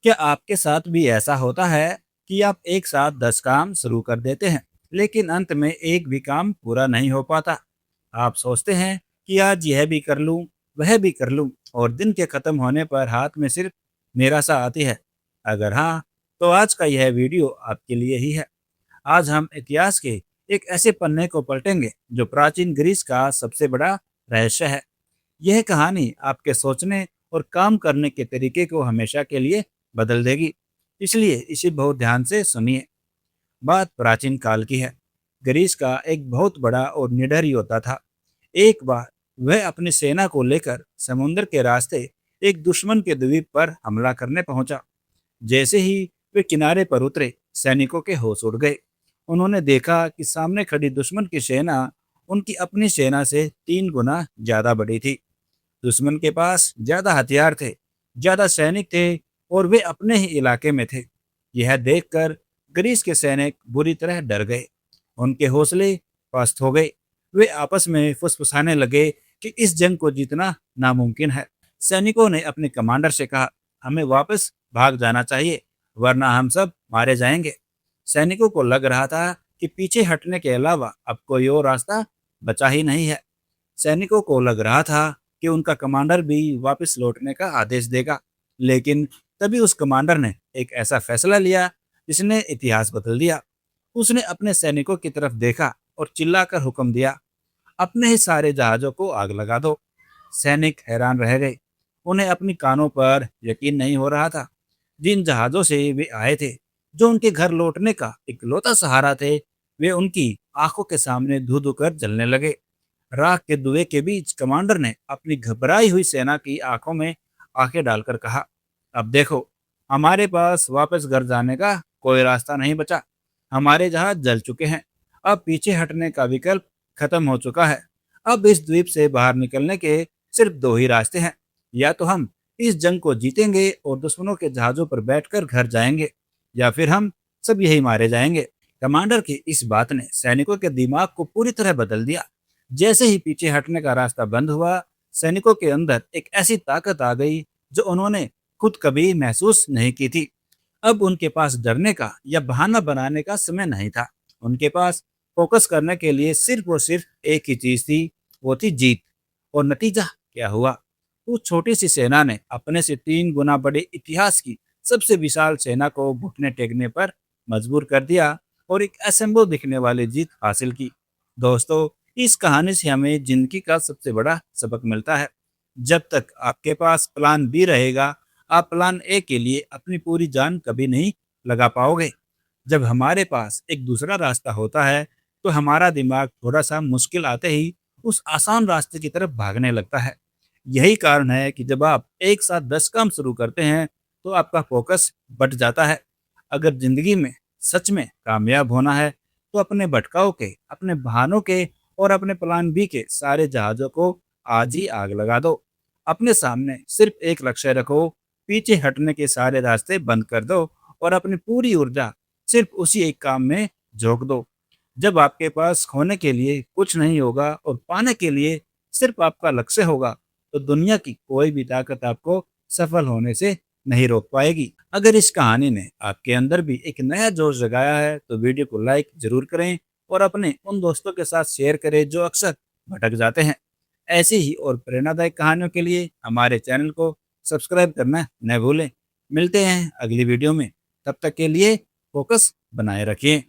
क्या आपके साथ भी ऐसा होता है कि आप एक साथ 10 काम शुरू कर देते हैं, लेकिन अंत में एक भी काम पूरा नहीं हो पाता? आप सोचते हैं कि आज यह भी कर लूं, वह भी कर लूं, और दिन के खत्म होने पर हाथ में सिर्फ निराशा आती है। अगर हाँ, तो आज का यह वीडियो आपके लिए ही है। आज हम इतिहास के एक ऐसे पन्ने को पलटेंगे जो प्राचीन ग्रीस का सबसे बड़ा रहस्य है। यह कहानी आपके सोचने और काम करने के तरीके को हमेशा के लिए बदल देगी। इसलिए इसे बहुत ध्यान से सुनिए। बात प्राचीन काल की है। ग्रीस का एक बहुत बड़ा और निडर योद्धा था। एक बार वह अपनी सेना को लेकर समुद्र के रास्ते एक दुश्मन के द्वीप पर हमला करने पहुंचा। जैसे ही वे किनारे पर उतरे, सैनिकों के होश उड़ गए। उन्होंने देखा कि सामने खड़ी दुश्मन की सेना उनकी अपनी सेना से 3 गुना ज्यादा बड़ी थी। दुश्मन के पास ज्यादा हथियार थे, ज्यादा सैनिक थे, और वे अपने ही इलाके में थे। यह देखकर ग्रीस के सैनिक बुरी तरह डर गए। उनके हौसले पस्त हो गए। वे आपस में फुसफुसाने लगे कि इस जंग को जीतना नामुमकिन है। सैनिकों ने अपने कमांडर से कहा, हमें वापस भाग जाना चाहिए, वरना हम सब मारे जाएंगे। सैनिकों को लग रहा था कि पीछे हटने के अलावा अब कोई और रास्ता बचा ही नहीं है। सैनिकों को लग रहा था कि उनका कमांडर भी वापस लौटने का आदेश देगा। लेकिन तभी उस कमांडर ने एक ऐसा फैसला लिया जिसने इतिहास बदल दिया। उसने अपने सैनिकों की तरफ देखा और चिल्लाकर हुक्म दिया, अपने ही सारे जहाज़ों को आग लगा दो। सैनिक हैरान रह गए। उन्हें अपनी कानों पर यकीन नहीं हो रहा था। जिन जहाज़ों से वे आए थे, जो उनके घर लौटने का इकलौता सहारा थे, वे उनकी आंखों के सामने धू धू कर जलने लगे। राख के धुएं के बीच कमांडर ने अपनी घबराई हुई सेना की आंखों में आंखें डालकर कहा, अब देखो, हमारे पास वापस घर जाने का कोई रास्ता नहीं बचा। हमारे जहाज जल चुके हैं। अब पीछे हटने का विकल्प खत्म हो चुका है। अब इस द्वीप से बाहर निकलने के सिर्फ 2 ही रास्ते हैं। या तो हम इस जंग को जीतेंगे और दुश्मनों के जहाजों पर बैठकर घर जाएंगे, या फिर हम सब यही मारे जाएंगे। कमांडर की इस बात ने सैनिकों के दिमाग को पूरी तरह बदल दिया। जैसे ही पीछे हटने का रास्ता बंद हुआ, सैनिकों के अंदर एक ऐसी ताकत आ गई जो उन्होंने खुद कभी महसूस नहीं की थी। अब उनके पास डरने का या बहाना बनाने का समय नहीं था। उनके पास फोकस करने के लिए सिर्फ और सिर्फ एक ही चीज थी, वो थी जीत। और नतीजा क्या हुआ? उस छोटी सी सेना ने अपने से 3 गुना बड़े इतिहास की सबसे विशाल सेना को घुटने टेकने पर मजबूर कर दिया और एक असंभव दिखने वाली जीत हासिल की। दोस्तों, इस कहानी से हमें जिंदगी का सबसे बड़ा सबक मिलता है। जब तक आपके पास प्लान बी रहेगा, आप प्लान ए के लिए अपनी पूरी जान कभी नहीं लगा पाओगे। जब हमारे पास एक दूसरा रास्ता होता है, तो हमारा दिमाग थोड़ा सा मुश्किल आते ही उस आसान रास्ते की तरफ भागने लगता है। यही कारण है कि जब आप एक साथ 10 काम शुरू करते हैं, तो आपका फोकस बट जाता है। अगर जिंदगी में सच में कामयाब होना है, तो अपने भटकाव के, अपने बहानों के और अपने प्लान बी के सारे जहाज़ों को आज ही आग लगा दो। अपने सामने सिर्फ एक लक्ष्य रखो, पीछे हटने के सारे रास्ते बंद कर दो और अपनी पूरी ऊर्जा सिर्फ उसी एक काम में झोंक दो। जब आपके पास खोने के लिए कुछ नहीं होगा और पाने के लिए सिर्फ आपका लक्ष्य होगा, तो दुनिया की कोई भी ताकत आपको सफल होने से नहीं रोक पाएगी। अगर इस कहानी ने आपके अंदर भी एक नया जोश जगाया है, तो वीडियो को लाइक जरूर करें और अपने उन दोस्तों के साथ शेयर करें जो अक्सर भटक जाते हैं। ऐसी ही और प्रेरणादायक कहानियों के लिए हमारे चैनल को सब्सक्राइब करना न भूलें। मिलते हैं अगली वीडियो में। तब तक के लिए फोकस बनाए रखिए।